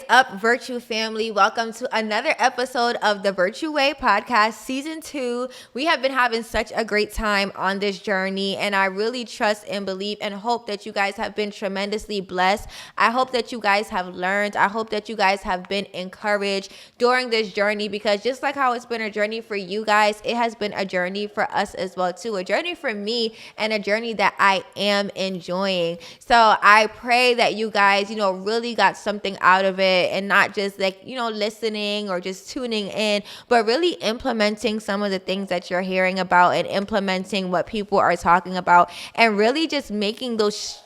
up, Virtue family? Welcome to another episode of the Virtue Way podcast, season 2. We have been having such a great time on this journey, and I really trust and believe and hope that you guys have been tremendously blessed. I hope that you guys have learned. I hope that you guys have been encouraged during this journey, because just like how it's been a journey for you guys, it has been a journey for us as well too. A journey for me and a journey that I am enjoying. So I pray that you guys, really got something out of it, and not just listening or just tuning in, but really implementing some of the things that you're hearing about and implementing what people are talking about, and really just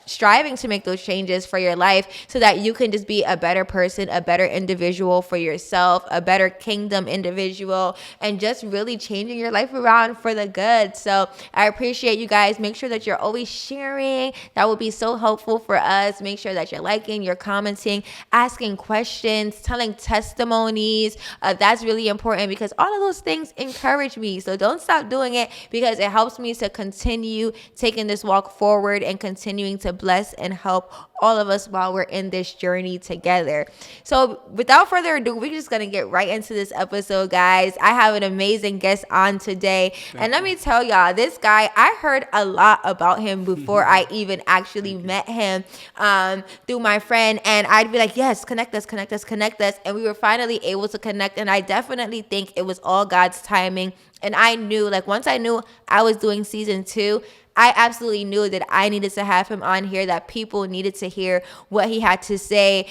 striving to make those changes for your life so that you can just be a better person, a better individual for yourself, a better kingdom individual, and just really changing your life around for the good. So I appreciate you guys. Make sure that you're always sharing. That would be so helpful for us. Make sure that you're liking, you're commenting, asking questions, telling testimonies. That's really important, because all of those things encourage me. So don't stop doing it, because it helps me to continue taking this walk forward and continuing to bless and help all of us while we're in this journey together. So without further ado, we're just going to get right into this episode, guys. I have an amazing guest on today. And let me tell y'all, this guy, I heard a lot about him before I even actually met him through my friend. And I'd be like, yes, connect us. And we were finally able to connect. And I definitely think it was all God's timing. And I knew, once I knew I was doing season 2, I absolutely knew that I needed to have him on here, that people needed to hear what he had to say.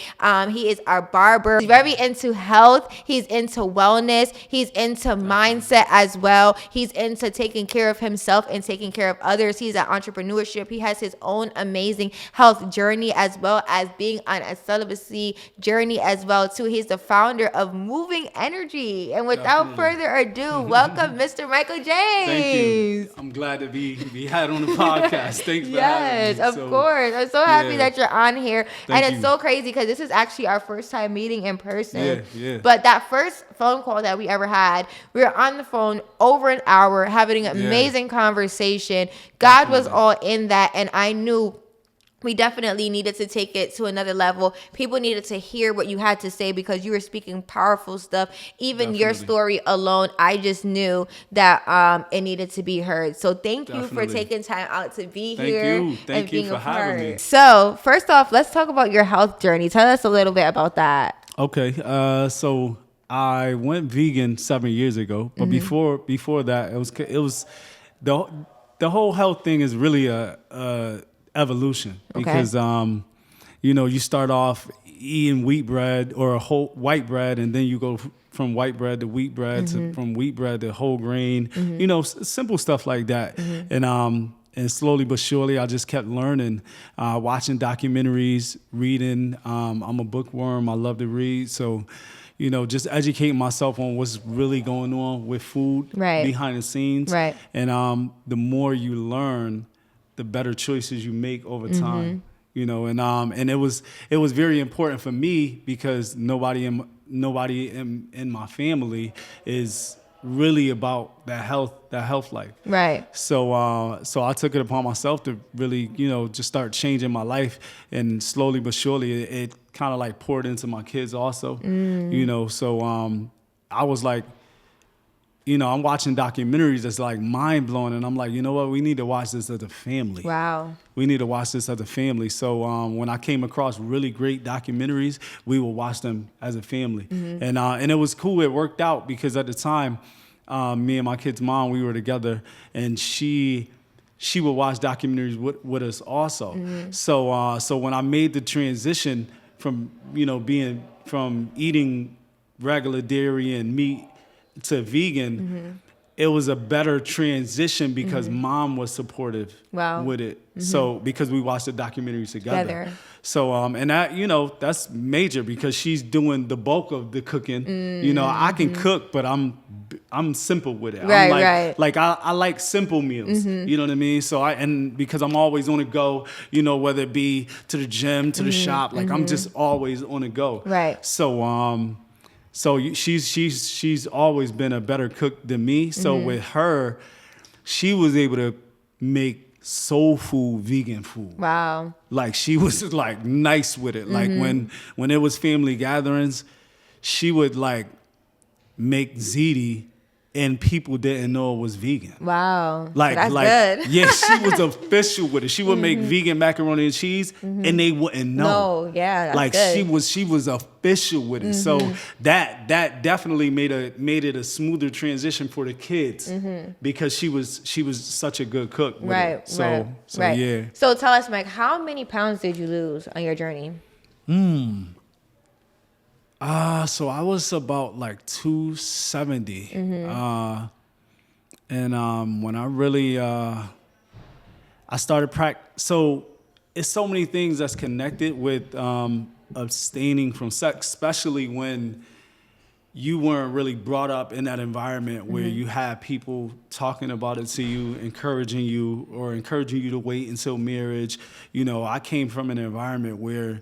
He is our barber. He's very into health. He's into wellness. He's into mindset as well. He's into taking care of himself and taking care of others. He's at entrepreneurship. He has his own amazing health journey, as well as being on a celibacy journey as well too. He's the founder of Moving Energy. And without further ado, welcome Mr. Michael James. Thank you. I'm glad to be had on the podcast. Thanks for having me. Yes, of course. I'm so happy that you're on here. And it's so crazy, because this is actually our first time meeting in person. Yeah. But that first phone call that we ever had, we were on the phone over an hour having an amazing conversation. God was all in that, and I knew we definitely needed to take it to another level. People needed to hear what you had to say, because you were speaking powerful stuff. Even your story alone, I just knew that it needed to be heard. So thank you for taking time out to be here. Thank you for having me. So first off, let's talk about your health journey. Tell us a little bit about that. Okay. So I went vegan 7 years ago, but before that, it was the whole health thing is really a evolution, because you start off eating wheat bread or a whole white bread, and then you go from white bread to wheat bread, to from wheat bread to whole grain, simple stuff like that. And slowly but surely, I just kept learning, watching documentaries, reading. I'm a bookworm. I love to read. So, just educating myself on what's really going on with food behind the scenes. Right. And the more you learn, the better choices you make over time, and it was very important for me, because nobody in my family is really about that health life. Right. So I took it upon myself to really, just start changing my life, and slowly but surely it kind of poured into my kids also, So I was like, I'm watching documentaries that's mind blowing, and I'm like, you know what? We need to watch this as a family. Wow. We need to watch this as a family. So when I came across really great documentaries, we would watch them as a family, and it was cool. It worked out, because at the time, me and my kid's mom, we were together, and she would watch documentaries with us also. So when I made the transition from from eating regular dairy and meat to vegan, it was a better transition, because mom was supportive with it. So because we watched the documentaries together. So and that that's major, because she's doing the bulk of the cooking. I can cook, but I'm simple with it. I like simple meals. You know what I mean? So because I'm always on the go, whether it be to the gym, to the shop, I'm just always on the go. Right. So she's always been a better cook than me. So with her, she was able to make soul food, vegan food. Wow. Like she was like nice with it. Like when it was family gatherings, she would like make ziti and people didn't know it was vegan. Wow. Like, So that's good. yeah, she was official with it. She would make vegan macaroni and cheese, and they wouldn't know. No, yeah, that's like good. she was official with it. So that definitely made it a smoother transition for the kids because she was such a good cook. With Right. it. So right. yeah. So tell us, Mike, how many pounds did you lose on your journey? So I was about like 270. And when I really I started so it's so many things that's connected with abstaining from sex, especially when you weren't really brought up in that environment where you had people talking about it to you, encouraging you to wait until marriage. You know, I came from an environment where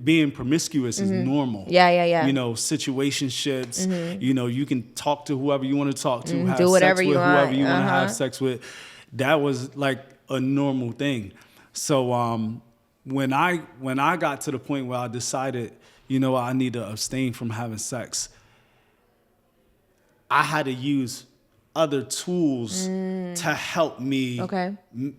being promiscuous is normal. Yeah. You know, situationships. You know, you can talk to whoever you want to talk to, have Do whatever sex you with want. whoever you want to have sex with. That was like a normal thing. So when I got to the point where I decided, you know, I need to abstain from having sex, I had to use other tools to help me. Okay.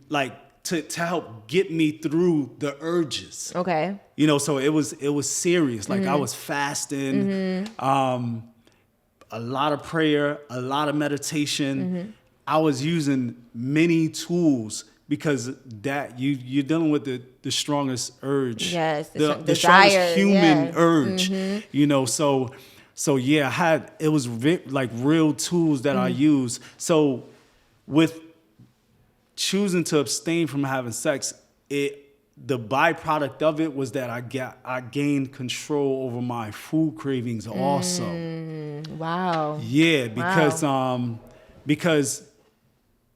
Like to help get me through the urges. Okay. You know, so it was serious. Like I was fasting, a lot of prayer, a lot of meditation. I was using many tools because that you're dealing with the strongest urge. Yes, the strongest human urge. You know, so yeah, it was like real tools that I used. So with choosing to abstain from having sex, the byproduct of it was that I gained control over my food cravings also. Wow. Yeah, because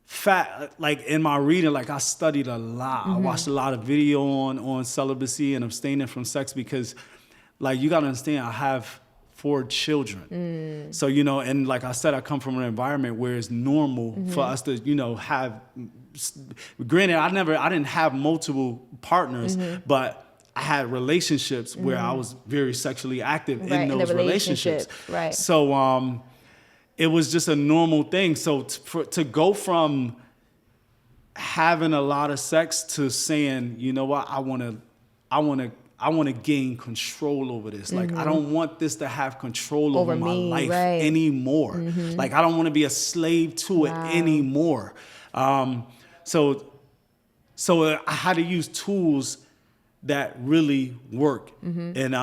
fat, like in my reading, like I studied a lot. I watched a lot of video on celibacy and abstaining from sex because, like, you gotta understand, I have 4 children. So, you know, and like I said, I come from an environment where it's normal for us to, you know, have, granted, I didn't have multiple partners, but I had relationships where I was very sexually active in those relationships. Right. So it was just a normal thing. So to go from having a lot of sex to saying, you know what, I want to gain control over this. Like, I don't want this to have control over my life anymore. Like, I don't want to be a slave to it anymore. So I had to use tools that really work. And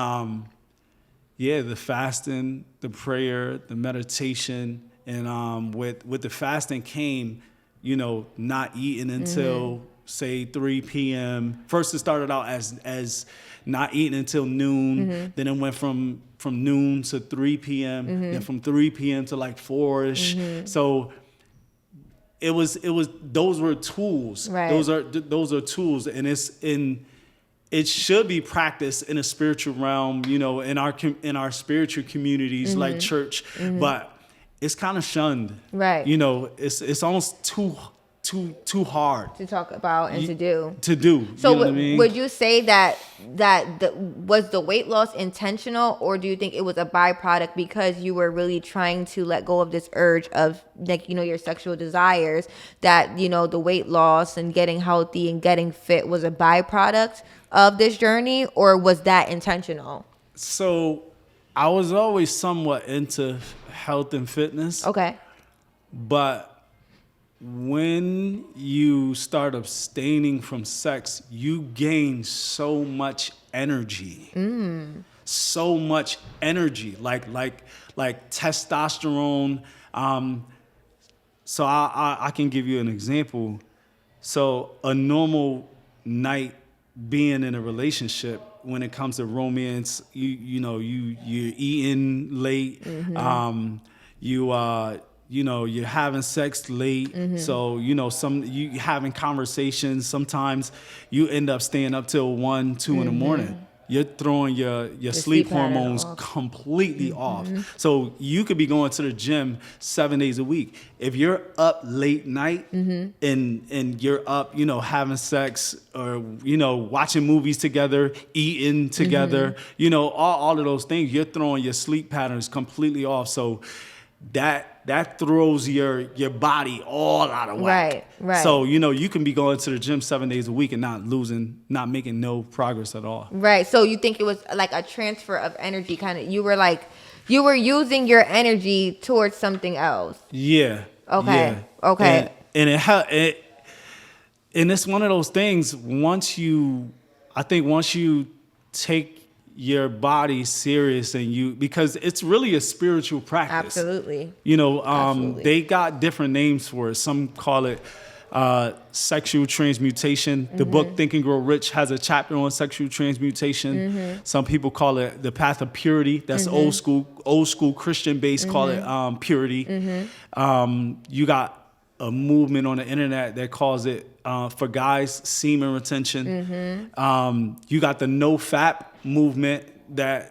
the fasting, the prayer, the meditation, and with the fasting came, you know, not eating until say 3 p.m. First, it started out as not eating until noon. Then it went from noon to 3 p.m. Then from 3 p.m. to like 4ish. So it was those were tools. Right. Those are tools, and it should be practiced in a spiritual realm, you know, in our spiritual communities like church, but it's kind of shunned. Right. You know, it's almost too hard to talk about and to do. So you know what I mean? Would you say that was the weight loss intentional, or do you think it was a byproduct because you were really trying to let go of this urge of, like, you know, your sexual desires, that, you know, the weight loss and getting healthy and getting fit was a byproduct of this journey, or was that intentional? So I was always somewhat into health and fitness. Okay. But when you start abstaining from sex, you gain so much energy. So much energy, like testosterone. So I can give you an example. So a normal night being in a relationship, when it comes to romance, you're eating late. You know, you're having sex late. So, you know, you having conversations. Sometimes you end up staying up till 1, 2 in the morning. you're throwing your sleep pattern hormones off. completely off. So you could be going to the gym 7 days a week. If you're up late night and you're up, having sex or, watching movies together, eating together, all of those things, you're throwing your sleep patterns completely off. So that throws your body all out of whack. Right. So, you can be going to the gym 7 days a week and not making no progress at all. Right. So you think it was like a transfer of energy, kind of. You were using your energy towards something else. Yeah. Okay. Yeah. Okay. And it's one of those things. Once you take your body serious because it's really a spiritual practice. Absolutely. Absolutely. They got different names for it. Some call it sexual transmutation. The book Think and Grow Rich has a chapter on sexual transmutation. Some people call it the path of purity. That's old school Christian base call it purity. You got a movement on the internet that calls it for guys semen retention. You got the no fap movement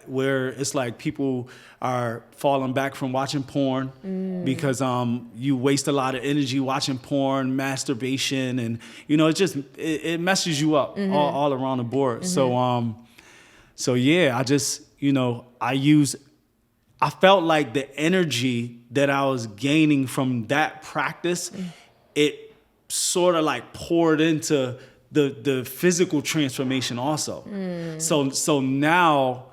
where it's like people are falling back from watching porn because you waste a lot of energy watching porn, masturbation, and it messes you up all around the board. So yeah, I felt like the energy that I was gaining from that practice, it sort of like poured into the physical transformation also. So now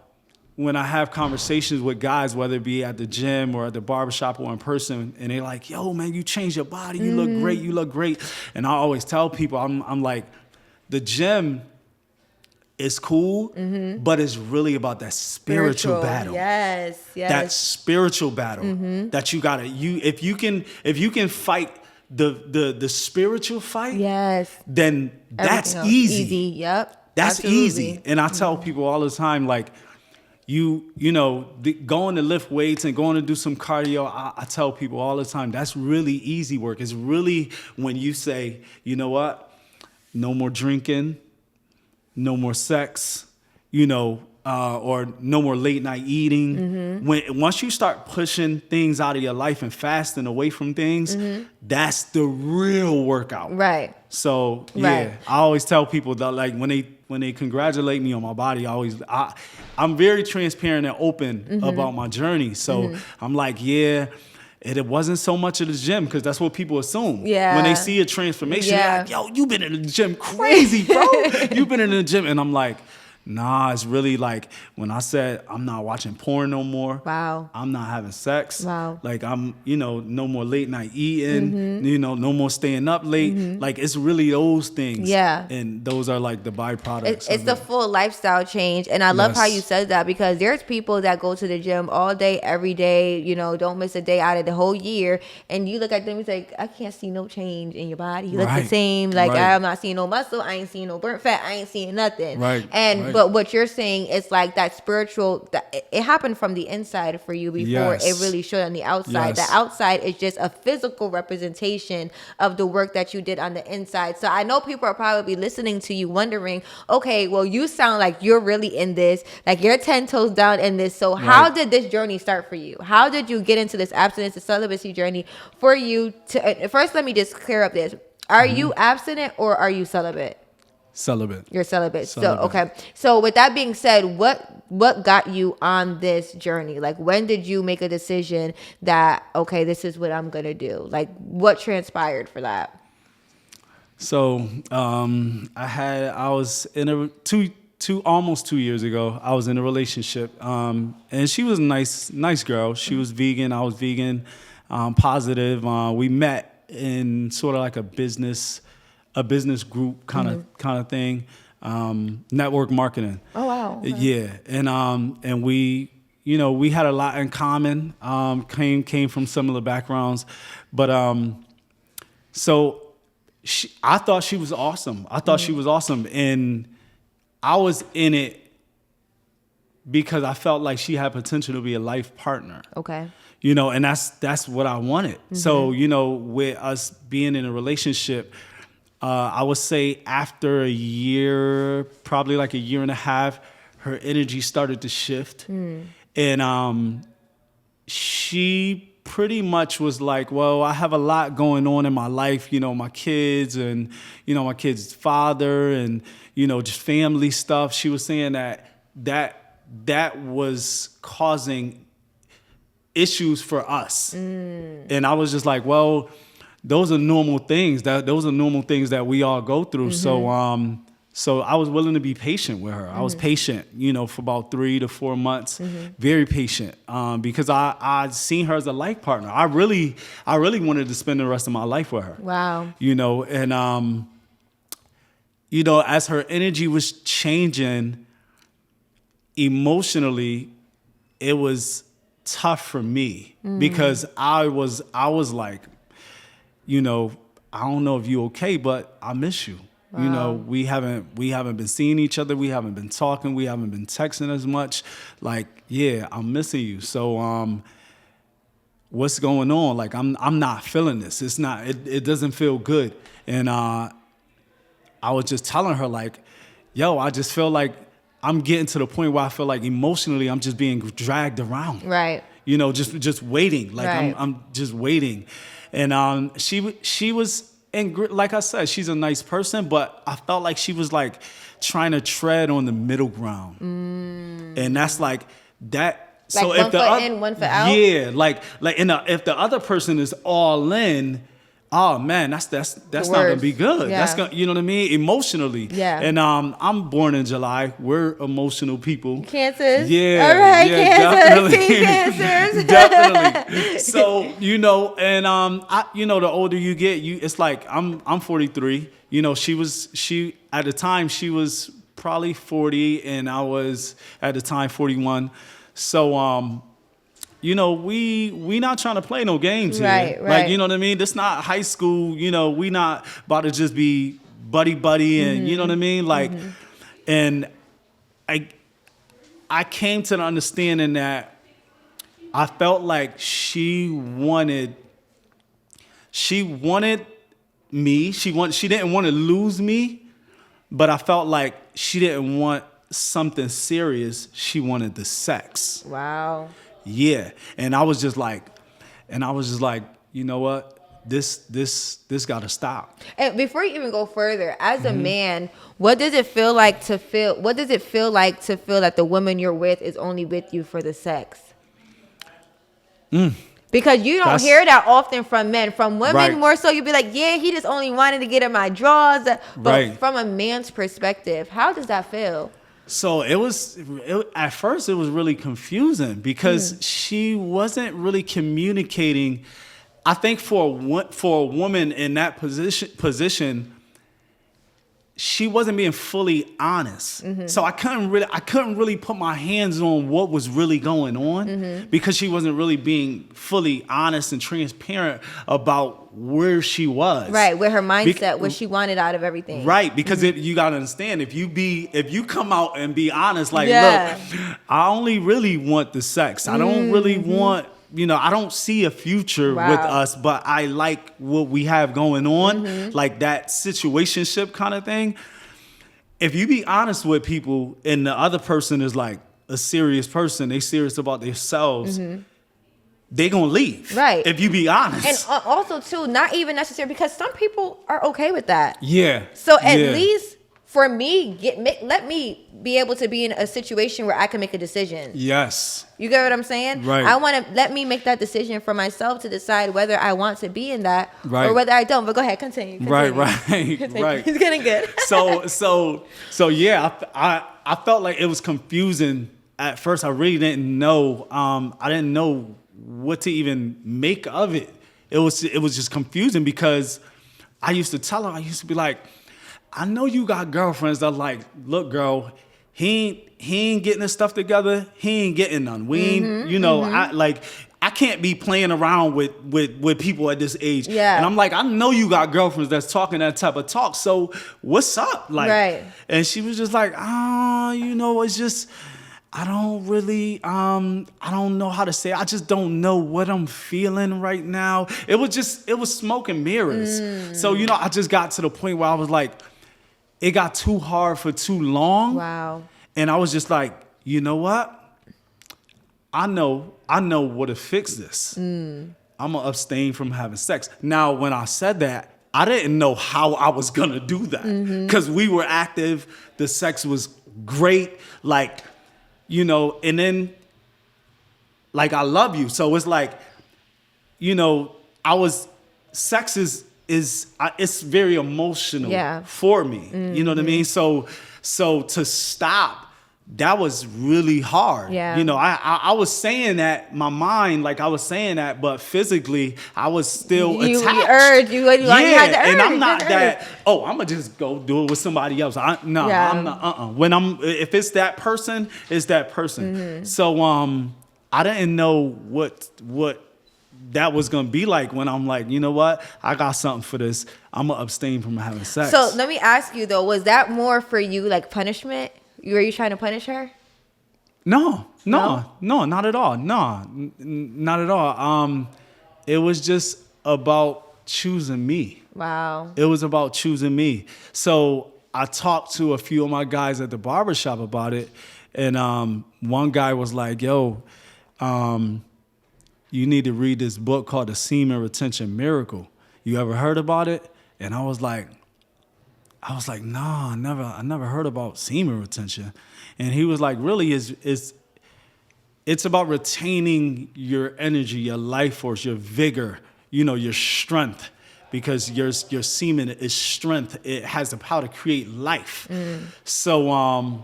when I have conversations with guys, whether it be at the gym or at the barbershop or in person, and they're like, yo, man, you changed your body. You look great. And I always tell people, I'm like, the gym is cool, but it's really about that spiritual battle. Yes. That spiritual battle that you gotta, if you can fight the spiritual fight, then that's easy. Yep. That's Absolutely. easy. And I tell people all the time, like, going to lift weights and going to do some cardio, I tell people all the time, that's really easy work. It's really when you say, you know what, no more drinking, no more sex, or no more late night eating. Once you start pushing things out of your life and fasting away from things, that's the real workout. Right. So yeah, I always tell people that, like, when they congratulate me on my body, I'm very transparent and open about my journey. So I'm like, yeah. It wasn't so much of the gym, because that's what people assume. Yeah. When they see a transformation, they're like, yo, you been in the gym crazy, bro. You've been in the gym. And I'm like, nah, it's really like when I said I'm not watching porn no more. Wow. I'm not having sex. Wow. Like I'm, no more late night eating, no more staying up late. Like it's really those things. Yeah. And those are like the byproducts. It's the full lifestyle change. And I love how you said that, because there's people that go to the gym all day, every day, don't miss a day out of the whole year. And you look at them and say, I can't see no change in your body. You look the same. Like I'm not seeing no muscle. I ain't seeing no burnt fat. I ain't seeing nothing. Right. And but what you're saying is like that spiritual, it happened from the inside for you before it really showed on the outside. The outside is just a physical representation of the work that you did on the inside. So I know people are probably listening to you wondering, okay, well, you sound like you're really in this, like you're 10 toes down in this. So how did this journey start for you? How did you get into this abstinence and celibacy journey for you to, first, let me just clear up this. Are you abstinent or are you celibate? Celibate. You're celibate. So, okay. So with that being said, what got you on this journey? Like, when did you make a decision that, okay, this is what I'm going to do? Like, what transpired for that? So, I was in almost 2 years ago, I was in a relationship, and she was a nice girl. She was vegan. I was vegan, positive. We met in sort of like a business group kind of thing, network marketing. Oh wow! Okay. Yeah, and we had a lot in common. Came from similar backgrounds, but I thought she was awesome. And I was in it because I felt like she had potential to be a life partner. Okay. And that's what I wanted. So with us being in a relationship. I would say after a year, probably like a year and a half, her energy started to shift. And she pretty much was like, well, I have a lot going on in my life, my kids and, my kids' father and, just family stuff. She was saying that was causing issues for us. And I was just like, well, those are normal things that we all go through. So I was willing to be patient with her. I was patient, for about 3 to 4 months, very patient, because I'd seen her as a life partner. I really wanted to spend the rest of my life with her. Wow. And as her energy was changing emotionally, it was tough for me because I was like, I don't know if you're okay, but I miss you. Wow. We haven't been seeing each other. We haven't been talking. We haven't been texting as much. Like, yeah, I'm missing you. So, what's going on? Like, I'm not feeling this. It doesn't feel good. And I was just telling her like, yo, I just feel like I'm getting to the point where I feel like emotionally I'm just being dragged around. Right. Just waiting. Like Right. I'm just waiting. And she was. And like I said, she's a nice person, but I felt like she was like trying to tread on the middle ground. And that's like that. Like so one if the foot in, one foot out? Yeah, if the other person is all in, oh man, that's not gonna be good. Yeah. That's gonna, you know what I mean? Emotionally. Yeah. And I'm born in July. We're emotional people. Cancers? Yeah. All right, yeah, Cancers. definitely. Team Cancers. Definitely. So, and the older you get, it's like I'm 43. She at the time she was probably 40 and I was at the time 41. So we not trying to play no games here. Right. Like, you know what I mean? This not high school, we not about to just be buddy and you know what I mean? Like, and I came to the understanding that I felt like she wanted me. She didn't want to lose me, but I felt like she didn't want something serious. She wanted the sex. Wow. Yeah. And I was just like, you know what? This gotta stop. And before you even go further, as a man, what does it feel like to feel that the woman you're with is only with you for the sex? Because you don't hear that often from men. From women, Right. more so, you'd be like, yeah, he just only wanted to get in my drawers. But Right. from a man's perspective, how does that feel? So at first it was really confusing because she wasn't really communicating. I think for a woman in that position, she wasn't being fully honest. So I couldn't really put my hands on what was really going on because she wasn't really being fully honest and transparent about where she was. Right, with her mindset, what she wanted out of everything. Right, because you gotta understand, if you come out and be honest, like, Yeah. look, I only really want the sex. I don't really want, I don't see a future Wow. with us, but I like what we have going on, like that situationship kind of thing. If you be honest with people and the other person is like a serious person, they serious about themselves, they gonna leave. Right. If you be honest. And also, too, not even necessary, because some people are okay with that. Yeah. So at Yeah. least for me, let me be able to be in a situation where I can make a decision. Yes. You get what I'm saying? Right. I want to let me make that decision for myself to decide whether I want to be in that Right. or whether I don't. But go ahead, continue. Right. Continue. Right. It's getting good. So yeah, I felt like it was confusing at first. I really didn't know. I didn't know what to even make of it. It was just confusing because I used to tell her, I used to be like, I know you got girlfriends that like, look, girl, he ain't getting his stuff together. He ain't getting none. We ain't, I can't be playing around with people at this age. Yeah. And I'm like, I know you got girlfriends that's talking that type of talk. So what's up? Like, Right. And she was just like, it's just, I don't really, I don't know how to say it. I just don't know what I'm feeling right now. It was smoke and mirrors. So, I just got to the point where I was like, it got too hard for too long. Wow. And I was just like, you know what? I know what to fix this. I'm gonna abstain from having sex. Now, when I said that, I didn't know how I was gonna do that because we were active. The sex was great, like, and then like I love you, so it's like, sex is it's very emotional for me. You know what I mean? So to stop, that was really hard. Yeah. I was saying that, my mind, like I was saying that, but physically I was still attached. You urge, you had the urge. And I'm not that, I'm gonna just go do it with somebody else. I'm not, if it's that person, it's that person. So I didn't know what that was gonna be like when I'm like, you know what? I got something for this. I'm gonna abstain from having sex. So let me ask you though, was that more for you like punishment? Were you trying to punish her? No, not at all. No, not at all. It was just about choosing me. Wow. It was about choosing me. So I talked to a few of my guys at the barbershop about it, and one guy was like, yo, you need to read this book called The Semen Retention Miracle. You ever heard about it? And I was like, nah, I never heard about semen retention. And he was like, really, it's about retaining your energy, your life force, your vigor, your strength, because your semen is strength. It has the power to create life. So I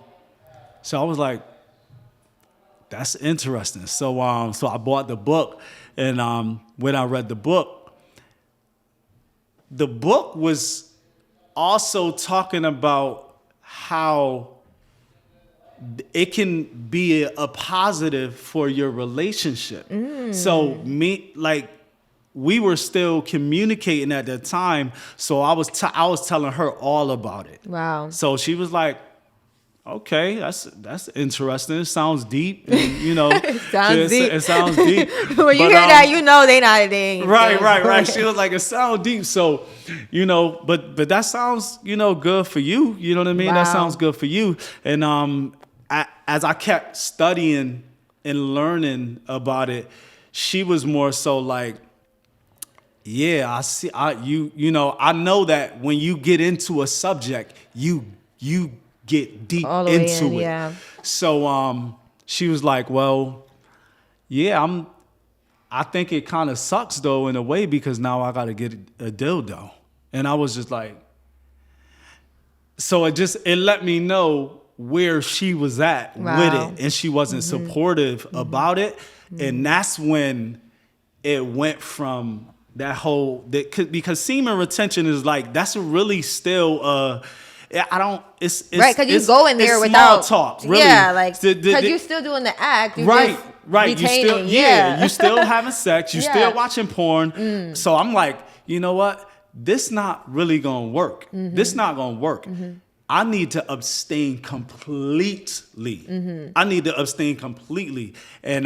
was like, that's interesting. So I bought the book, and when I read the book was also talking about how it can be a positive for your relationship. So we were still communicating at that time, so I was telling her all about it. Wow. So she was like, okay, that's interesting. It sounds deep. And, It sounds deep. It sounds deep. When you hear that, they ain't. Right. She was like, it sounds deep. So, but that sounds, good for you. You know what I mean? Wow. That sounds good for you. And as I kept studying and learning about it, she was more so like, yeah, I see. I know that when you get into a subject, you get deep into it. Yeah. So she was like, well, yeah, I think it kind of sucks though in a way, because now I got to get a dildo. And I was just like, so it let me know where she was at with it, and she wasn't supportive about it. And that's when it went from that whole, because semen retention is like, that's really still it's right, because you go in there it's without small talk, really. Yeah, like because you're still doing the act, right. You still, you still having sex, you Yeah. still watching porn. So I'm like, you know what? This not really gonna work. This not gonna work. I need to abstain completely. I need to abstain completely, and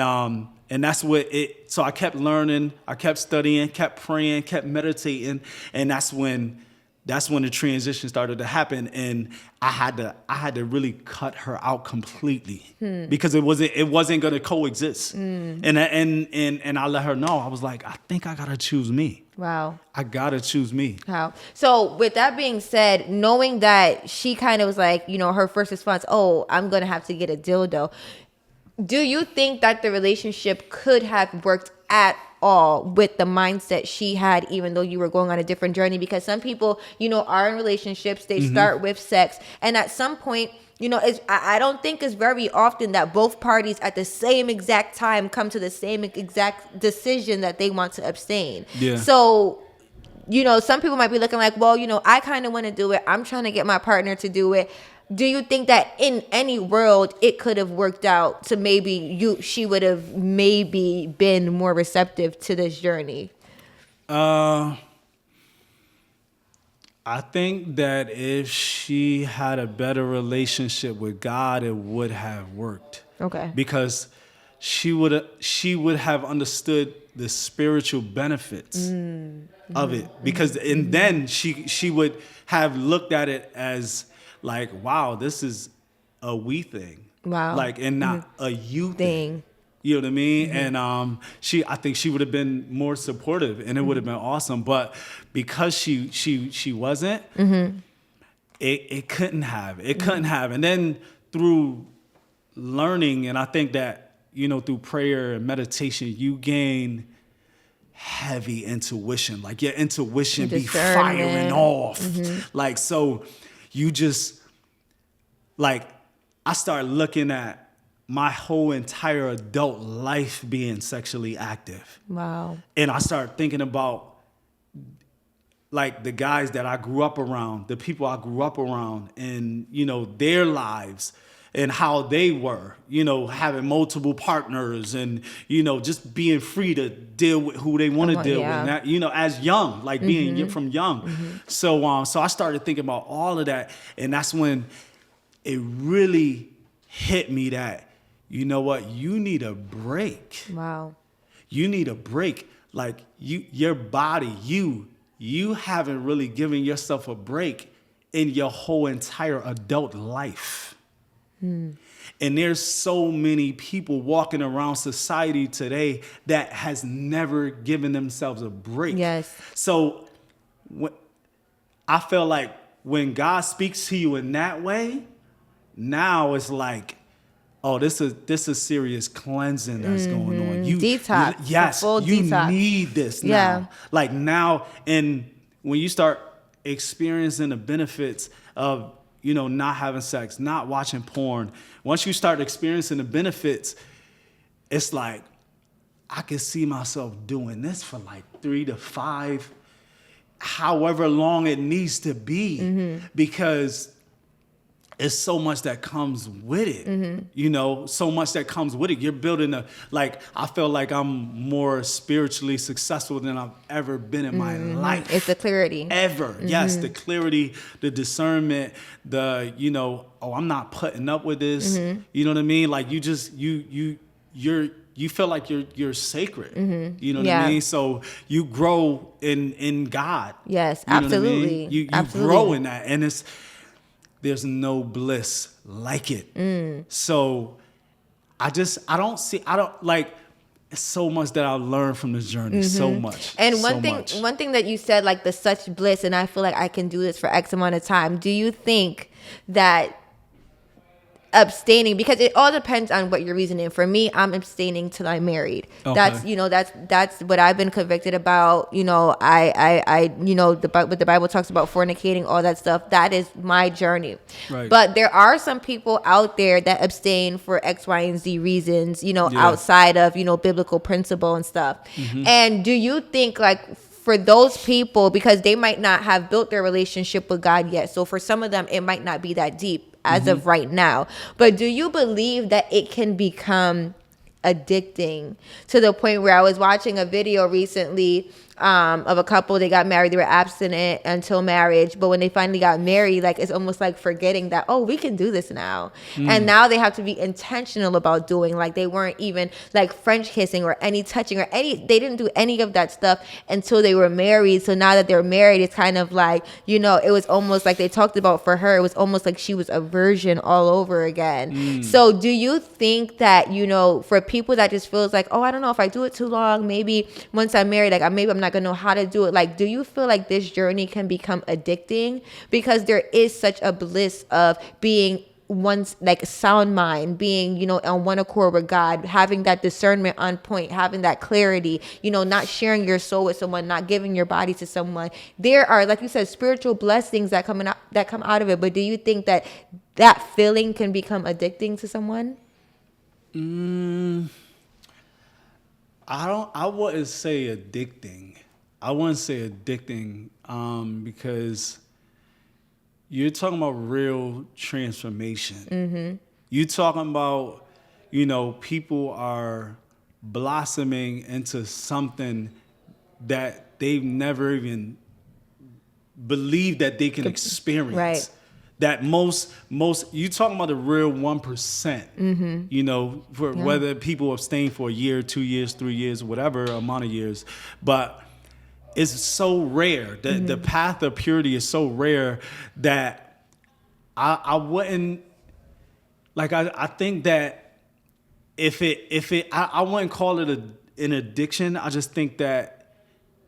that's what it. So I kept learning, I kept studying, kept praying, kept meditating, and that's when the transition started to happen, and I had to really cut her out completely because it wasn't going to coexist. And I let her know. I was like, I think I gotta choose me. Wow. I gotta choose me. Wow. So with that being said, knowing that she kind of was like, her first response, oh, I'm gonna have to get a dildo. Do you think that the relationship could have worked at all with the mindset she had, even though you were going on a different journey? Because some people, are in relationships, they start with sex, and at some point, I don't think it's very often that both parties at the same exact time come to the same exact decision that they want to abstain. Yeah. So, some people might be looking like, well, I kind of want to do it. I'm trying to get my partner to do it. Do you think that in any world it could have worked out to maybe she would have maybe been more receptive to this journey? I think that if she had a better relationship with God, it would have worked. Okay. Because she would have understood the spiritual benefits of it. Because and then she would have looked at it as like, wow, this is a we thing. Wow. Like, and not a you thing. Thing. You know what I mean? And I think she would have been more supportive, and it would have been awesome. But because she wasn't, it couldn't have. It couldn't have. And then through learning, and I think that, through prayer and meditation, you gain heavy intuition. Like your intuition be firing off. Like, so you just, like, I start looking at my whole entire adult life being sexually active. Wow. And I start thinking about, like, the guys that I grew up around, the people I grew up around, and, their lives and how they were, having multiple partners and, just being free to deal with who they want to deal with, and that, as young, like being from young. So, so I started thinking about all of that. And that's when it really hit me that, you know what, you need a break. Wow. You need a break. Like, your body, you haven't really given yourself a break in your whole entire adult life. And there's so many people walking around society today that has never given themselves a break. Yes. So I feel like when God speaks to you in that way, now it's like, oh, this is serious cleansing that's going on. You detox. Yes, full you detox. need this now. Yeah. Like now, and when you start experiencing the benefits of, not having sex, not watching porn, once you start experiencing the benefits, it's like, I can see myself doing this for like 3 to 5, however long it needs to be, because it's so much that comes with it, so much that comes with it. You're building I feel like I'm more spiritually successful than I've ever been in my life. It's the clarity. Ever. Yes, the clarity, the discernment, I'm not putting up with this. You know what I mean? Like you just, you feel like you're sacred. You know what I mean? So you grow in God. Yes, you know absolutely. What I mean? You grow in that, and there's no bliss like it. So it's so much that I learned from this journey. So much. And one thing that you said, like the such bliss, and I feel like I can do this for X amount of time. Do you think that abstaining, because it all depends on what you're reasoning. For me, I'm abstaining till I'm married. Okay. That's what I've been convicted about. I what the Bible talks about, fornicating, all that stuff. That is my journey. Right. But there are some people out there that abstain for X, Y, and Z reasons, outside of, biblical principle and stuff. And do you think, like, for those people, because they might not have built their relationship with God yet, so for some of them, it might not be that deep as of right now. But do you believe that it can become addicting to the point where I was watching a video recently of a couple, they got married, they were abstinent until marriage, but when they finally got married, like, it's almost like forgetting that, oh, we can do this now. And now they have to be intentional about doing, like, they weren't even like French kissing or any touching or they didn't do any of that stuff until they were married. So now that they're married, it's kind of like, it was almost like they talked about, for her, it was almost like she was a virgin all over again. So do you think that, for people that just feels like, oh, I don't know, if I do it too long, maybe once I'm married, like maybe I'm not gonna know how to do it. Like, do you feel like this journey can become addicting? Because there is such a bliss of being one's, like, sound mind, being, on one accord with God, having that discernment on point, having that clarity, not sharing your soul with someone, not giving your body to someone. There are, like you said, spiritual blessings that come out of it. But do you think that feeling can become addicting to someone? I wouldn't say addicting. Because you're talking about real transformation. You're talking about, people are blossoming into something that they've never even believed that they can experience. Right. That most you talking about the real 1%, for whether people abstain for a year, 2 years, 3 years, whatever amount of years, but it's so rare that the path of purity is so rare that I wouldn't like I think that if it I wouldn't call it an addiction. I just think that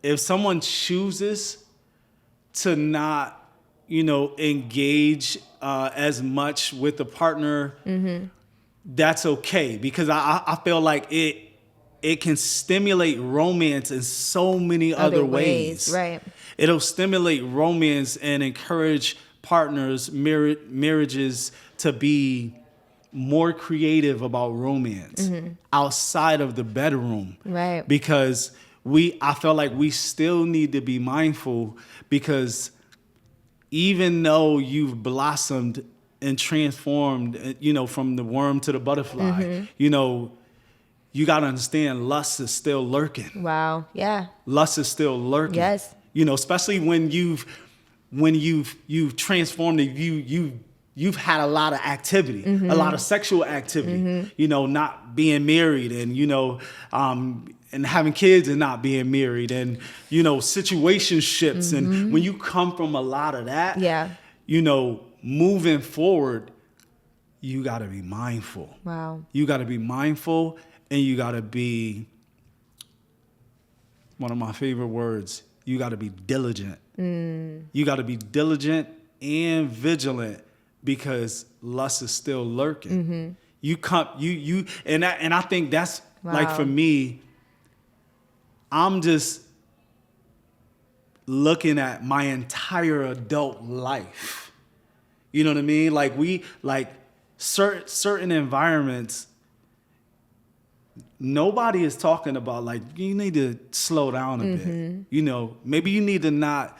if someone chooses to not, engage as much with the partner, that's okay, because I feel like it can stimulate romance in so many other ways. Right. It'll stimulate romance and encourage partners, marriages to be more creative about romance outside of the bedroom. Right. Because I feel like we still need to be mindful, because even though you've blossomed and transformed, from the worm to the butterfly, you got to understand lust is still lurking. Wow. Yeah. Lust is still lurking. Yes. Especially when you've transformed it, you've had a lot of activity, a lot of sexual activity, not being married, and and having kids and not being married, and situationships, and when you come from a lot of that, moving forward, you got to be mindful. Wow. You got to be mindful, and you got to be, one of my favorite words, you got to be diligent. You got to be diligent and vigilant, because lust is still lurking. And I think that's like, for me, I'm just looking at my entire adult life. You know what I mean? Like certain environments, nobody is talking about, like, you need to slow down a bit. Maybe you need to not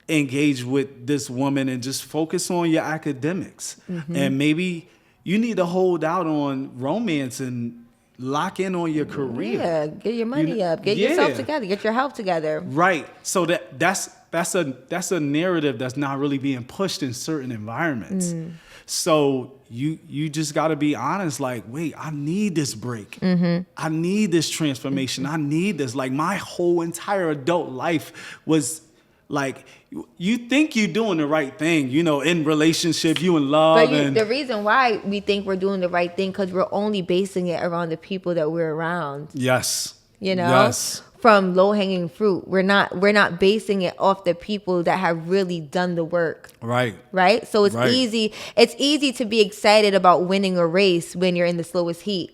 engage with this woman and just focus on your academics. And maybe you need to hold out on romance and lock in on your career. Yeah, get your money up, get yourself together, get your health together. Right. So that's a narrative that's not really being pushed in certain environments. So you just got to be honest, like, wait, I need this break. I need this transformation. I need this. Like, my whole entire adult life was like, you think you're doing the right thing, in relationship, you in love. But the reason why we think we're doing the right thing, because we're only basing it around the people that we're around. Yes. Yes. From low-hanging fruit. We're not basing it off the people that have really done the work. Right? So it's easy to be excited about winning a race when you're in the slowest heat.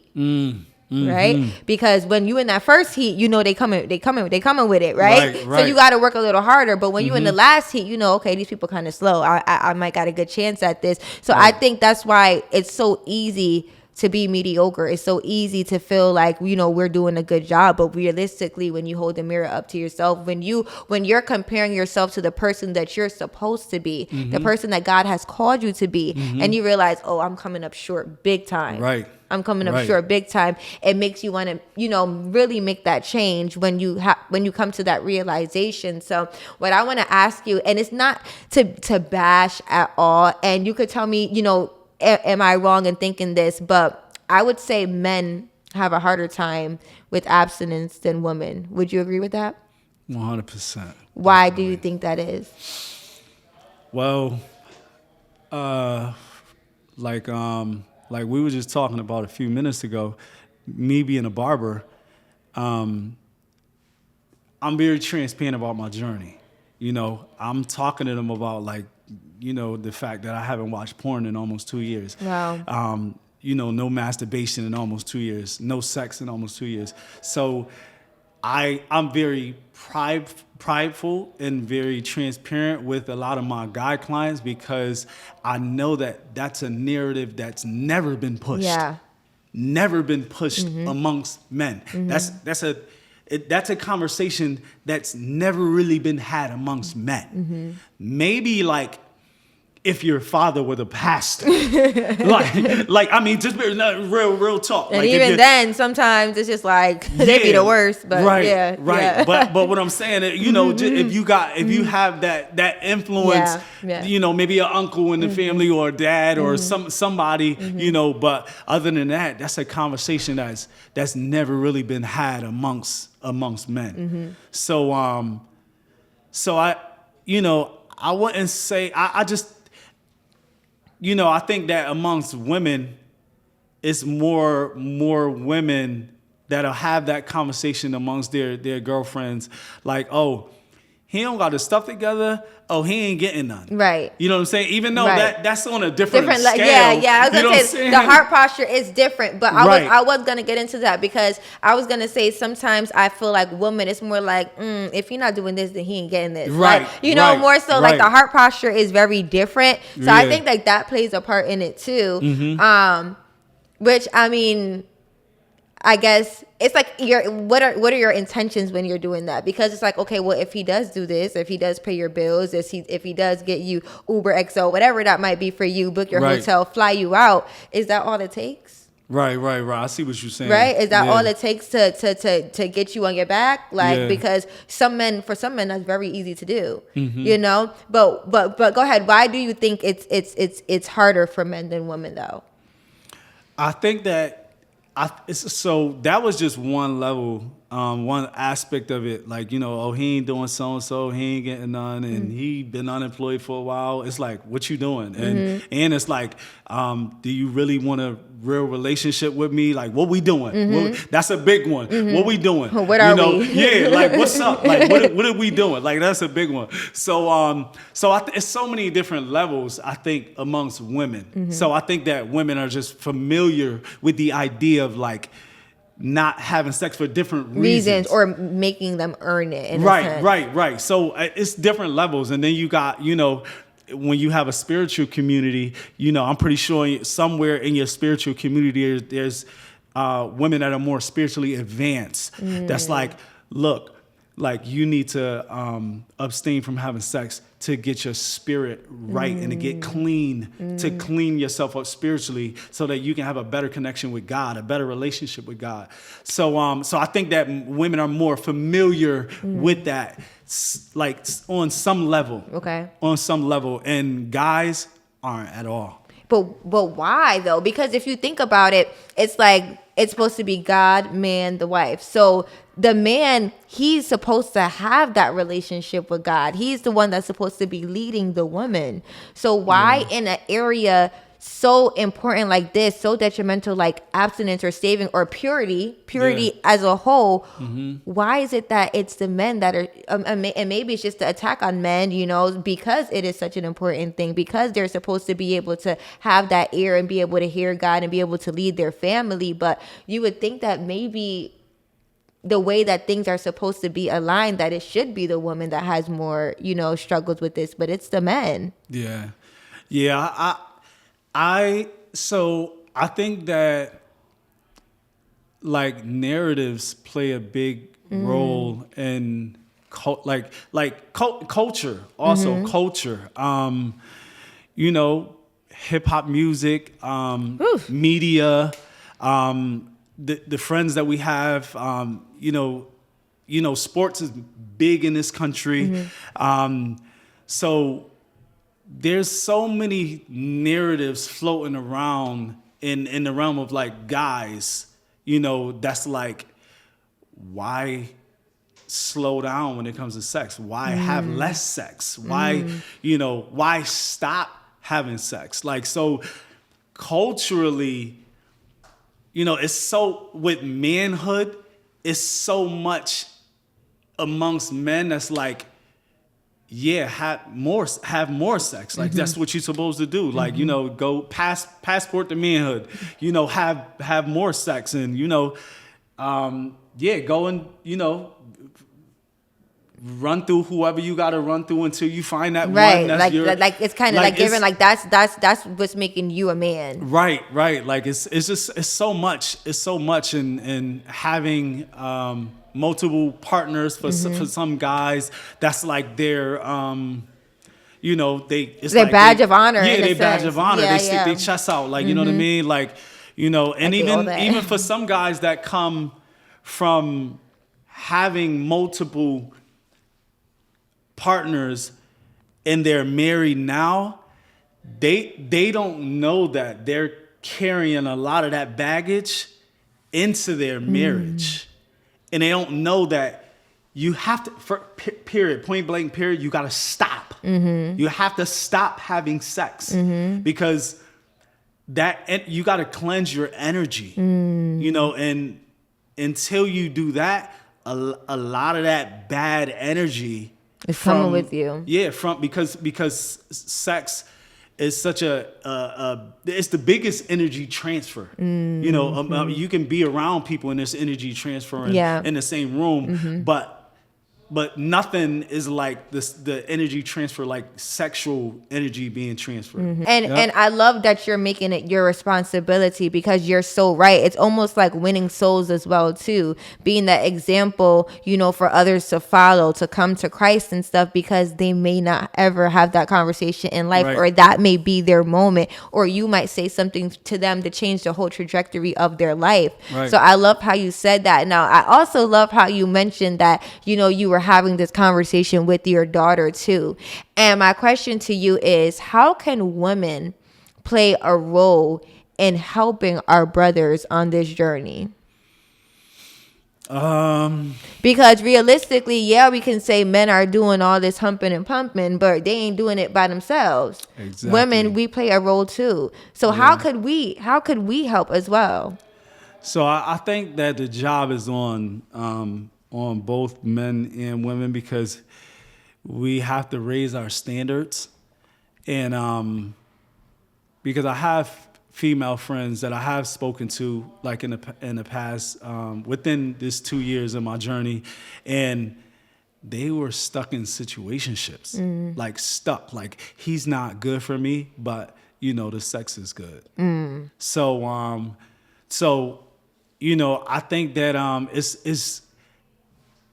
Right? Because when you in that first heat, they coming with it, right? So you got to work a little harder. But when you in the last heat, okay, these people kind of slow. I might got a good chance at this. So I think that's why it's so easy to be mediocre. It's so easy to feel like, we're doing a good job. But realistically, when you hold the mirror up to yourself, when you're comparing yourself to the person that you're supposed to be, the person that God has called you to be, and you realize, oh, I'm coming up short big time. Right. I'm coming up short big time. It makes you want to, really make that change when you come to that realization. So what I want to ask you, and it's not to bash at all, and you could tell me, am I wrong in thinking this? But I would say men have a harder time with abstinence than women. Would you agree with that? 100%. Why do you think that is? Well, like we were just talking about a few minutes ago, me being a barber, I'm very transparent about my journey. I'm talking to them about, like, the fact that I haven't watched porn in almost 2 years. Wow. No masturbation in almost 2 years, no sex in almost 2 years. So I'm very prideful and very transparent with a lot of my guy clients, because I know that that's a narrative that's never been pushed. Yeah. Never been pushed amongst men. That's a conversation that's never really been had amongst men. Maybe, like, if your father were the pastor, I mean, just real talk. And like, even then, sometimes it's just like they be the worst. But right. Yeah. But what I'm saying, if you have that influence, maybe an uncle in the family or a dad or somebody, But other than that, that's a conversation that's never really been had amongst men. So I wouldn't say I just. I think that amongst women, it's more women that'll have that conversation amongst their girlfriends, like, oh, he don't got his stuff together. Oh, he ain't getting none. Right. You know what I'm saying? Even though that's on a different scale. Yeah. I was gonna say the heart posture is different, but I was gonna get into that because I was gonna say sometimes I feel like women, it's more like if you're not doing this, then he ain't getting this. Right. Like, more so like the heart posture is very different. So I think like that plays a part in it too. Mm-hmm. Which I mean, I guess it's like what are your intentions when you're doing that? Because it's like, okay, well, if he does do this, if he does pay your bills, if he does get you Uber XO, whatever that might be for you, book your hotel, fly you out, is that all it takes? Right. I see what you're saying. Right? Is that all it takes to get you on your back? Like, because for some men that's very easy to do. Mm-hmm. You know? But go ahead. Why do you think it's harder for men than women though? I think that so that was just one level, one aspect of it. Like, you know, oh, he ain't doing so he ain't getting none, and he been unemployed for a while. It's like, what you doing? And it's like, do you really want a real relationship with me? Like, what we doing? That's a big one. What we doing? What are we? Yeah, like, what's up? Like, what are we doing? Like, that's a big one. So it's so many different levels, I think, amongst women. So I think that women are just familiar with the idea of like not having sex for different reasons or making them earn it. Right. So it's different levels, and then you got, you know, when you have a spiritual community, you know, I'm pretty sure somewhere in your spiritual community there's women that are more spiritually advanced. That's like, look, like you need to abstain from having sex to get your spirit right and to get clean, to clean yourself up spiritually so that you can have a better connection with God, a better relationship with God. So I think that women are more familiar with that, like on some level. Okay. On some level, and guys aren't at all. But why though? Because if you think about it, it's like it's supposed to be God, man, the wife. So the man, he's supposed to have that relationship with God. He's the one that's supposed to be leading the woman. So why in an area so important like this, so detrimental like abstinence or saving or purity as a whole, why is it that it's the men that are, and maybe it's just the attack on men, you know, because it is such an important thing, because they're supposed to be able to have that ear and be able to hear God and be able to lead their family. But you would think that maybe the way that things are supposed to be aligned, that it should be the woman that has more, you know, struggles with this, but it's the men. Yeah. I think that like narratives play a big role in culture, also culture. You know, hip hop music, media, the friends that we have. You know, sports is big in this country. So there's so many narratives floating around in the realm of like guys, you know, that's like, why slow down when it comes to sex? Why have less sex? Why, you know, why stop having sex? Like, so culturally, you know, it's so, with manhood, it's so much amongst men that's like, yeah, have more sex. Like that's what you're supposed to do. Like, you know, go passport to manhood. You know, have more sex, and you know, go and, you know, run through whoever you got to run through until you find that one. That's like it's kind of like giving, like that's what's making you a man. Right. Like it's so much. It's so much in having multiple partners for some guys. That's like their you know, it's their like badge of honor. Yeah, their badge of honor. They stick their chests out, like, you know what I mean? Like, you know, and even for some guys that come from having multiple partners and they're married now, they don't know that they're carrying a lot of that baggage into their marriage. And they don't know that you have to, point blank period, you got to stop. You have to stop having sex because that you got to cleanse your energy, you know, and until you do that, a lot of that bad energy It's coming with you. Yeah, because sex is such it's the biggest energy transfer. You know, you can be around people and there's energy transferring in the same room, but nothing is like the energy transfer, like sexual energy being transferred. And I love that you're making it your responsibility, because you're so right. It's almost like winning souls as well too, being that example, you know, for others to follow, to come to Christ and stuff, because they may not ever have that conversation in life, Right. or that may be their moment, or you might say something to them to change the whole trajectory of their life. Right. So I love how you said that. Now, I also love how you mentioned that, you know, you were having this conversation with your daughter too. And my question to you is, how can women play a role in helping our brothers on this journey? Because realistically, yeah, we can say men are doing all this humping and pumping, but they ain't doing it by themselves. Exactly. Women, we play a role too. So how could we help as well? So I think that the job is on both men and women, because we have to raise our standards. And because I have female friends that I have spoken to, like in the past, within this 2 years of my journey, and they were stuck in situationships, like stuck, like he's not good for me, but you know the sex is good. So you know, I think that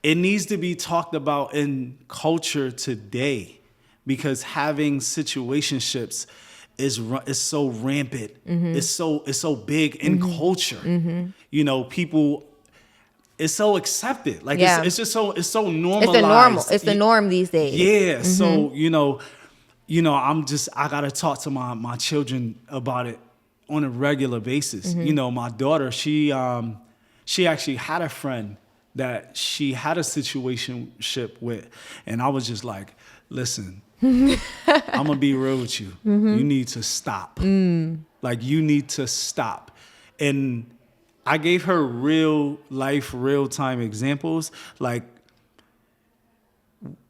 it needs to be talked about in culture today, because having situationships is so rampant. It's so big in culture. You know, people. It's so accepted. Like it's so normalized. It's the norm these days. Yeah. So you know, I gotta talk to my children about it on a regular basis. You know, my daughter, she actually had a friend that she had a situationship with, and I was just like, listen, I'm gonna be real with you. You need to stop. Like, you need to stop. And I gave her real life, real time examples. Like,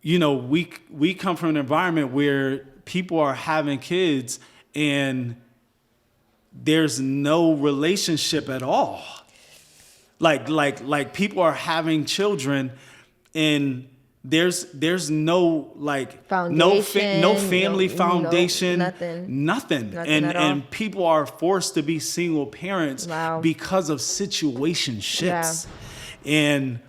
you know, we come from an environment where people are having kids and there's no relationship at all. Like people are having children and there's no like foundation, no family foundation, nothing and people are forced to be single parents because of situationships. And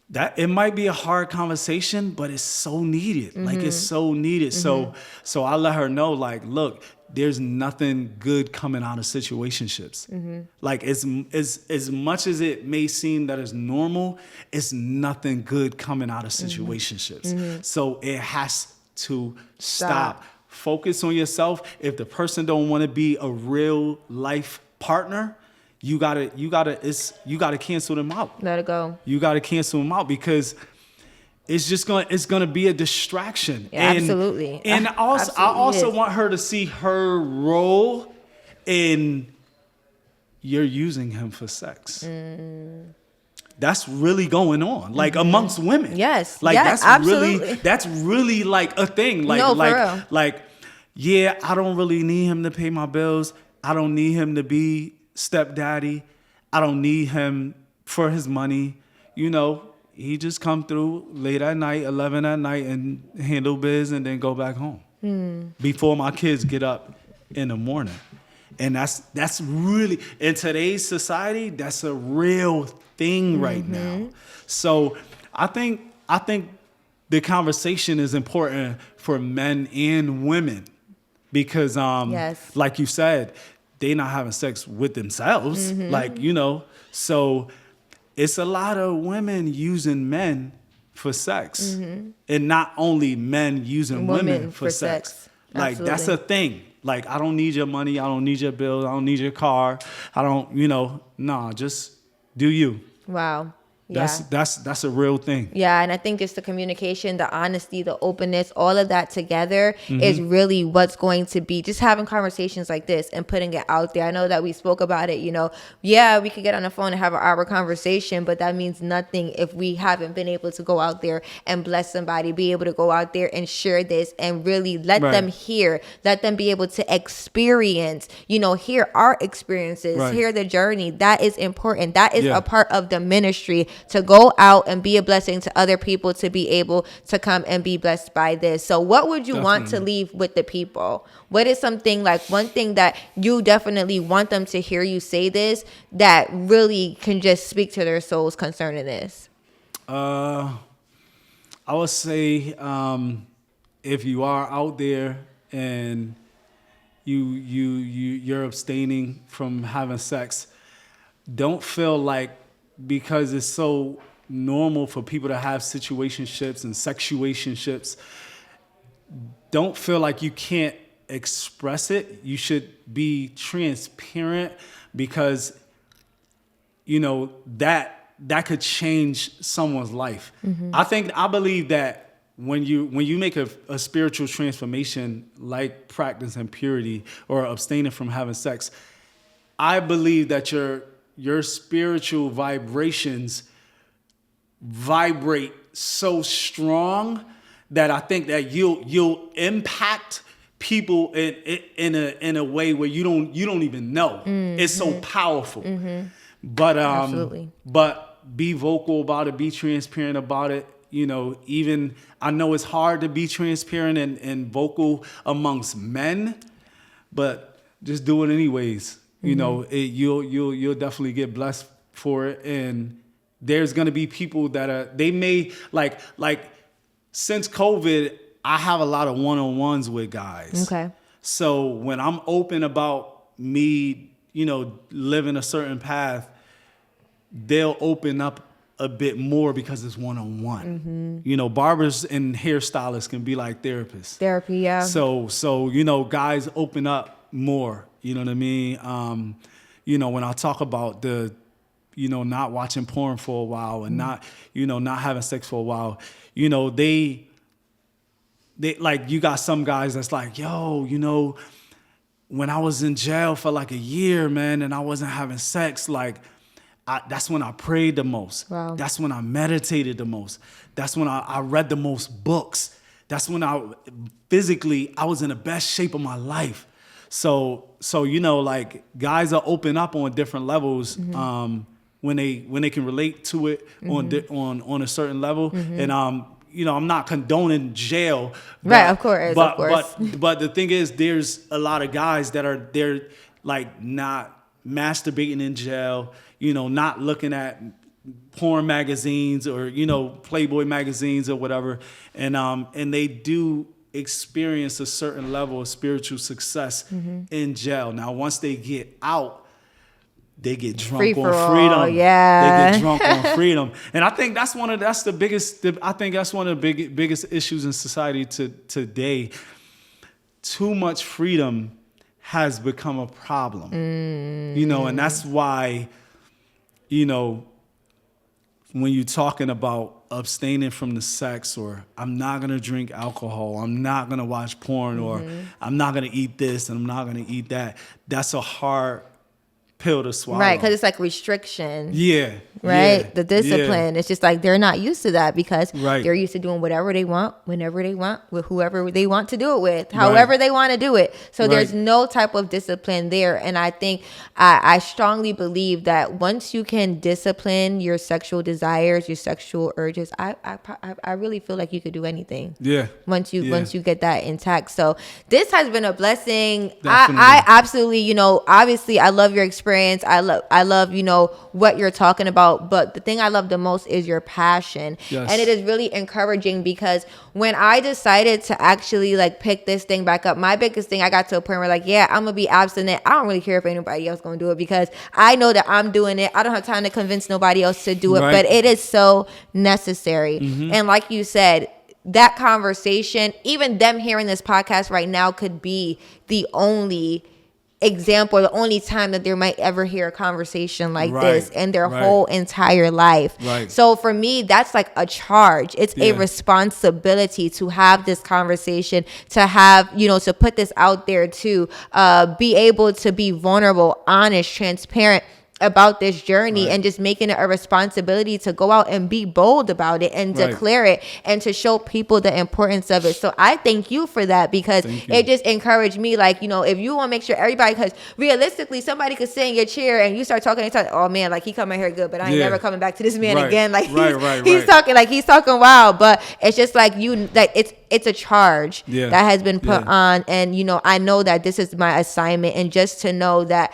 that it might be a hard conversation, but it's so needed. Like, it's so needed. So I let her know, like, look, there's nothing good coming out of situationships. Like, as much as it may seem that it's normal, it's nothing good coming out of situationships. So it has to stop. Focus on yourself. If the person don't want to be a real life partner, you gotta cancel them out. Let it go. You gotta cancel them out, because it's gonna be a distraction. Yeah, absolutely. And I also want her to see her role in, you're using him for sex. That's really going on, like amongst women. Yes. Like, yes, that's really like a thing. Like, no, for real. Like, yeah, I don't really need him to pay my bills. I don't need him to be stepdaddy. I don't need him for his money. You know, he just come through late at night, 11 at night, and handle biz and then go back home before my kids get up in the morning. And that's really, in today's society, that's a real thing right now. So I think the conversation is important for men and women, because like you said, they not having sex with themselves. Like, you know, so it's a lot of women using men for sex, and not only men using women for sex. Like, that's a thing. Like, I don't need your money. I don't need your bills. I don't need your car. I don't, you know, nah, just do you. Wow. That's a real thing. Yeah, and I think just the communication, the honesty, the openness, all of that together is really what's going to be just having conversations like this and putting it out there. I know that we spoke about it, yeah, we could get on the phone and have an hour conversation, but that means nothing if we haven't been able to go out there and bless somebody, be able to go out there and share this and really let them hear, let them be able to experience, hear our experiences, hear the journey. That is important. That is a part of the ministry, to go out and be a blessing to other people, to be able to come and be blessed by this. So what would you want to leave with the people? What is something, like one thing that you definitely want them to hear you say this that really can just speak to their souls concerning this? I would say, if you are out there and you're abstaining from having sex, don't feel like, because it's so normal for people to have situationships and sexuationships, don't feel like you can't express it. You should be transparent, because that could change someone's life. I believe that when you make a spiritual transformation, like practicing purity or abstaining from having sex, I believe that your spiritual vibrations vibrate so strong that I think that you'll impact people in a way where you don't even know. It's so powerful. But Absolutely. But be vocal about it, be transparent about it. Even I know it's hard to be transparent and vocal amongst men, but just do it anyways. You'll definitely get blessed for it. And there's gonna be people that they may like since COVID, I have a lot of one-on-ones with guys. Okay. So when I'm open about me, living a certain path, they'll open up a bit more because it's one-on-one. Barbers and hairstylists can be like therapists. Therapy, yeah. So guys open up more. You know what I mean? When I talk about the, not watching porn for a while and not having sex for a while, they like, you got some guys that's like, yo, when I was in jail for like a year, man, and I wasn't having sex, like, that's when I prayed the most. Wow. That's when I meditated the most. That's when I read the most books. That's when I was in the best shape of my life. So like, guys are open up on different levels when they can relate to it on a certain level. And I'm not condoning jail. Right, of course. But the thing is, there's a lot of guys that they're like not masturbating in jail, not looking at porn magazines or, Playboy magazines or whatever. And they do experience a certain level of spiritual success in jail. Now, once they get out, they get drunk on freedom. Yeah. They get drunk on freedom. And I think that's one of the biggest issues in society today. Too much freedom has become a problem. And that's why, when you're talking about abstaining from the sex, or I'm not going to drink alcohol, I'm not going to watch porn, or I'm not going to eat this and I'm not going to eat that, that's a hard pill to swallow. Right, because it's like restriction. Yeah. Right? Yeah, the discipline. yeah. It's just like they're not used to that because Right. they're used to doing whatever they want, whenever they want, with whoever they want to do it with, however they want to do it. So there's no type of discipline there. And I think I strongly believe that once you can discipline your sexual desires, your sexual urges, I really feel like you could do anything. Yeah. Once you get that intact. So this has been a blessing. Definitely. I absolutely, obviously I love your experience. I love, what you're talking about. But the thing I love the most is your passion. Yes. And it is really encouraging because when I decided to actually like pick this thing back up, my biggest thing, I got to a point where like, yeah, I'm going to be abstinent. I don't really care if anybody else going to do it because I know that I'm doing it. I don't have time to convince nobody else to do it, but it is so necessary. And like you said, that conversation, even them hearing this podcast right now could be the only example, the only time that they might ever hear a conversation like this in their Right. whole entire life. Right. So for me, that's like a charge. It's a Yeah. responsibility to have this conversation, to have, to put this out there, to be able to be vulnerable, honest, transparent about this journey, Right. and just making it a responsibility to go out and be bold about it and Right. declare it and to show people the importance of it. So I thank you for that, because Thank you. it just encouraged me, like, if you want to make sure everybody, because realistically somebody could sit in your chair and you start talking and talk, oh man, like he coming here good, but I ain't Yeah. never coming back to this man Right. again. Like Right. he's talking, like he's talking wild, but it's just like it's a charge Yeah. that has been put Yeah. on. And, I know that this is my assignment, and just to know that,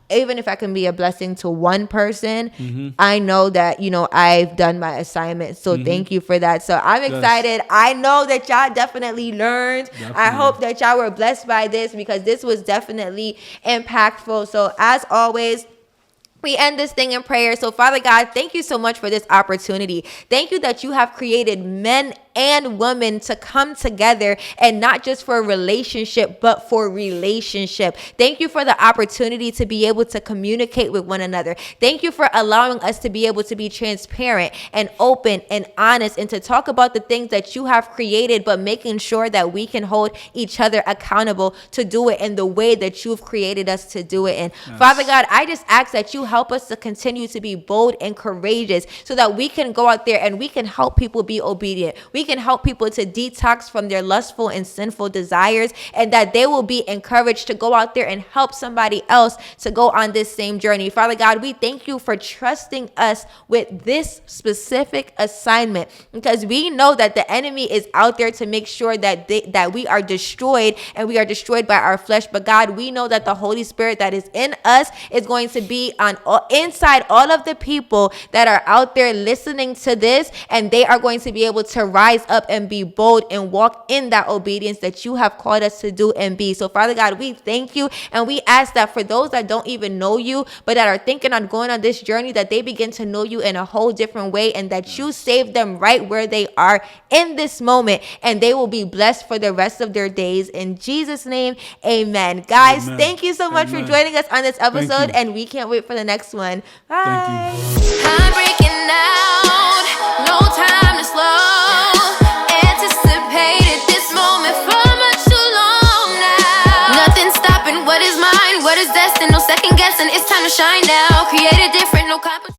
even if I can be a blessing to one person, I know that, I've done my assignment. So thank you for that. So I'm excited. I know that y'all definitely learned. I hope that y'all were blessed by this, because this was definitely impactful. So as always, we end this thing in prayer. So Father God, thank you so much for this opportunity. Thank you that you have created men and women to come together, and not just for a relationship, but for relationship. Thank you for the opportunity to be able to communicate with one another. Thank you for allowing us to be able to be transparent and open and honest, and to talk about the things that you have created, but making sure that we can hold each other accountable to do it in the way that you've created us to do it in. Yes. Father God, I just ask that you help us to continue to be bold and courageous, so that we can go out there and we can help people be obedient. We can help people to detox from their lustful and sinful desires, and that they will be encouraged to go out there and help somebody else to go on this same journey. Father God, we thank you for trusting us with this specific assignment, because we know that the enemy is out there to make sure that that we are destroyed, and we are destroyed by our flesh. But God, we know that the Holy Spirit that is in us is going to be inside all of the people that are out there listening to this, and they are going to be able to rise up and be bold and walk in that obedience that you have called us to do and be. So Father God, we thank you, and we ask that for those that don't even know you, but that are thinking on going on this journey, that they begin to know you in a whole different way, and that you save them right where they are in this moment, and they will be blessed for the rest of their days. In Jesus' name, amen. Guys, Amen. thank you so much for joining us on this episode, and we can't wait for the next one. Bye. I'm breaking out, no time to slow. Anticipated this moment for much too long now. Nothing stopping what is mine, what is destined, no second guessing. It's time to shine now. Created different, no competition.